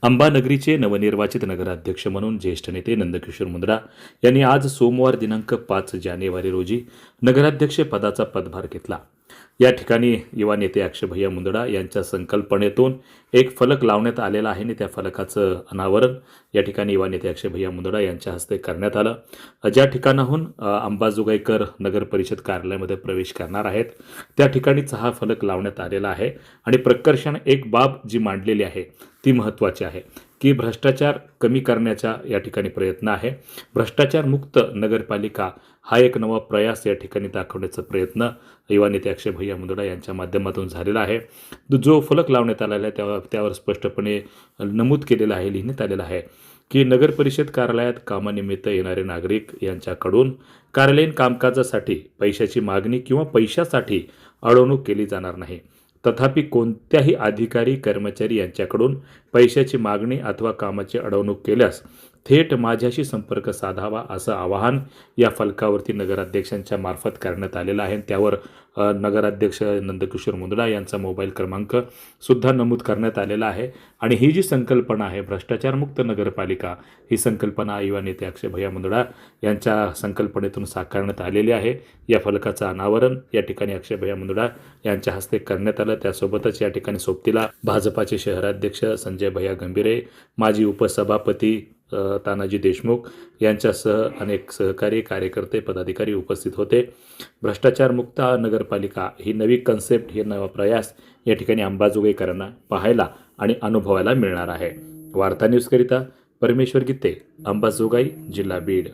अंबानगरीचे नवनिर्वाचित नगराध्यक्ष म्हणून ज्येष्ठ नेते नंदकिशोर मुंदडा यांनी आज सोमवार दिनांक 5 जानेवारी रोजी नगराध्यक्ष पदाचा पदभार घेतला. या ठिकाणी युवा नेते अक्षयभैया मुंदडा यांच्या संकल्पनेतून एक फलक लावण्यात आलेला आहे आणि त्या फलकाचं अनावरण या ठिकाणी युवा नेते अक्षयभैया मुंदडा यांच्या हस्ते करण्यात आलं. ज्या ठिकाणाहून अंबाजोगाईकर नगर परिषद कार्यालयामध्ये प्रवेश करणार आहेत त्या ठिकाणीच हा फलक लावण्यात आलेला आहे. आणि प्रकर्षाने एक बाब जी मांडलेली आहे ती महत्त्वाची आहे की भ्रष्टाचार कमी करण्याचा या ठिकाणी प्रयत्न आहे. भ्रष्टाचारमुक्त नगरपालिका हा एक नवा प्रयास या ठिकाणी दाखवण्याचा प्रयत्न युवा नेते अक्षयभैया मुंदडा यांच्या माध्यमातून झालेला आहे. जो फलक लावण्यात आलेला आहे त्यावर स्पष्टपणे नमूद केलेलं आहे, लिहिण्यात आलेलं आहे की नगर परिषद कार्यालयात कामानिमित्त येणारे नागरिक यांच्याकडून कार्यालयीन कामकाजासाठी पैशाची मागणी किंवा पैशासाठी अडवणूक केली जाणार नाही. तथापि कोणत्याही अधिकारी कर्मचारी यांच्याकडून पैशाची मागणी अथवा कामाची अडवणूक केल्यास थेट माझ्याशी संपर्क साधावा असं आवाहन या फलकावरती नगराध्यक्षांच्या मार्फत करण्यात आलेलं आहे. त्यावर नगराध्यक्ष नंदकिशोर मुंदडा यांचा मोबाईल क्रमांक सुद्धा नमूद करण्यात आलेला आहे. आणि ही जी संकल्पना आहे भ्रष्टाचारमुक्त नगरपालिका, ही संकल्पना युवा नेते अक्षयभैया मुंदडा यांच्या संकल्पनेतून साकारण्यात आलेली आहे. या फलकाचं अनावरण या ठिकाणी अक्षयभैया मुंदडा यांच्या हस्ते करण्यात आलं. त्यासोबतच या ठिकाणी सोबतीला भाजपाचे शहराध्यक्ष संजय भैया गंभीरे, माजी उपसभापती तानाजी देशमुख यांच्यासह अनेक सहकारी कार्यकर्ते पदाधिकारी उपस्थित होते. भ्रष्टाचारमुक्त नगरपालिका ही नवी कन्सेप्ट, ही नवा प्रयास या ठिकाणी अंबाजोगाईकरांना पाहायला आणि अनुभवायला मिळणार आहे. वार्ता न्यूजकरिता परमेश्वर गीते, अंबाजोगाई, जिल्हा बीड.